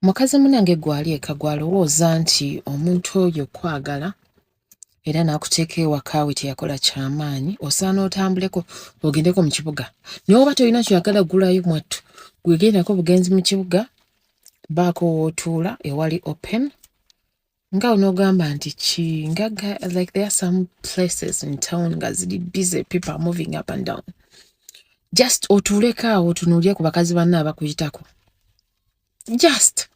Mukazi munange gwali eka gwalowooza nti omuntu oyo kwagala era n'akuteeka ewaka we teyakola kyamaanyi osaana otambuleko ogendeko mu kibuga naye oba tolina kyagala gulayo mwattu gwegendako bugenzi mu kibuga baako wootuula ewali open nga onoogamba nti kingaga like there are some places in town nga ziri busy people are moving up and down just otuuleko awo otunuulye ku bakazi banna abakuyitako just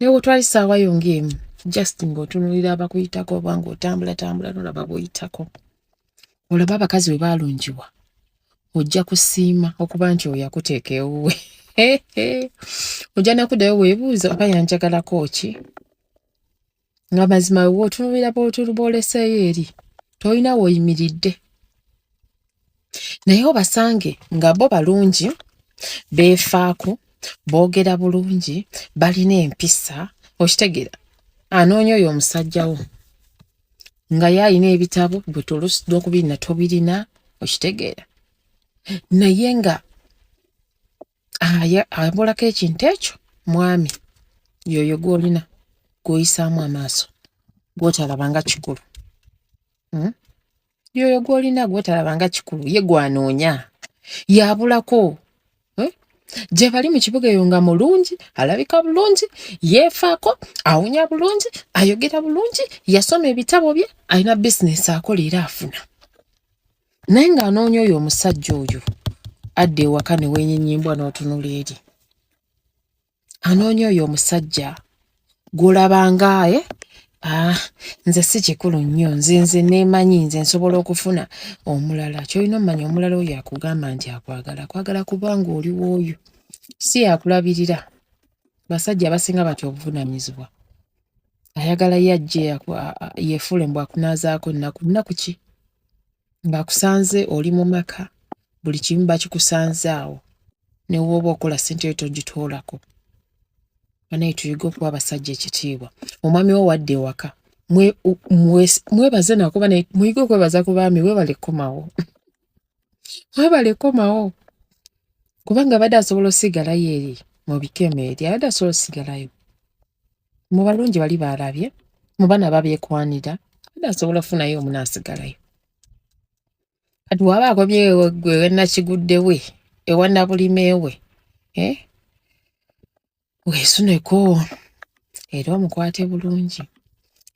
newe otwali ssaawa yo ng'emu just ng'otunuulira abakuyitako oba ng'otambula n'olaba buyitako olaba abakazi bwe baalungiwa ojja kusiima okuba nti oyo yakuteeka ewuwe ojja nakuddayo weebuuza oba yanjagalako ki nga mazima wewe otunuulira booleseeyo eri tolina woyimiridde naye obasange nga bo balungi beefaako boogera bulungi balina empisa okitegeera anoonya oyo omusajjawo nga yaalina ebitabo bwe tolusi lwokubiri na tobirina okitegeera naye nga abulako ekintu ekyo mwami yoyo gw'olina gw'oyisaamu amaaso gw'otalabanga kikulu yoyo gw'olina gw'otalabanga kikulu ye gwanoonya yabulako gye bali mu kibuga eyo nga mulungi alabika bulungi yeefaako awunya bulungi ayogera bulungi yasoma ebitabo bye alina bizinesi akola era afuna naye ng'anoonya oyo omusajja oyo adda ewaka ne weenyinyimbwa n'otunula eri anoonya oyo omusajja gw'olabanga nze si kikulu nnyo nze neemanyi nze nsobola okufuna omulala kyolina omumanya omulala oyo akugamba nti akwagala kubanga oli w'oyo si yakulabirira basajja abasinga batyo obuvunanyizibwa ayagala yajje yeefule mbw akunaazaako nnaku ki ng'akusanze oli mu maka buli kimu bakikusanze awo ne wooba okola ssente yo togitoolako banaye tuyiga okuwa abasajja ekitiibwa omwami wo wadde ewaka mwebaze nako muyige okwebaza ku baami webale komawo kubanga badde asobola osigalayo eri mu bikeme eri abadde asobola osigalayo mu balungi bali baalabye mu baana babyekwanira abadde asobola ofunayo omunaasigalayo kati waba akomyewo gwe nakigudde we ewanabulimewe weesuneko era omukwate bulungi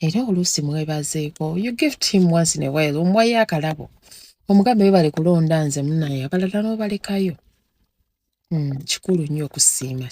era oluusi mwebazeeko you gift him once in a while omuwayo akalabo omugambe webale kulonda nze munaye abalala n'obalekayo kikulu nnyo okusiima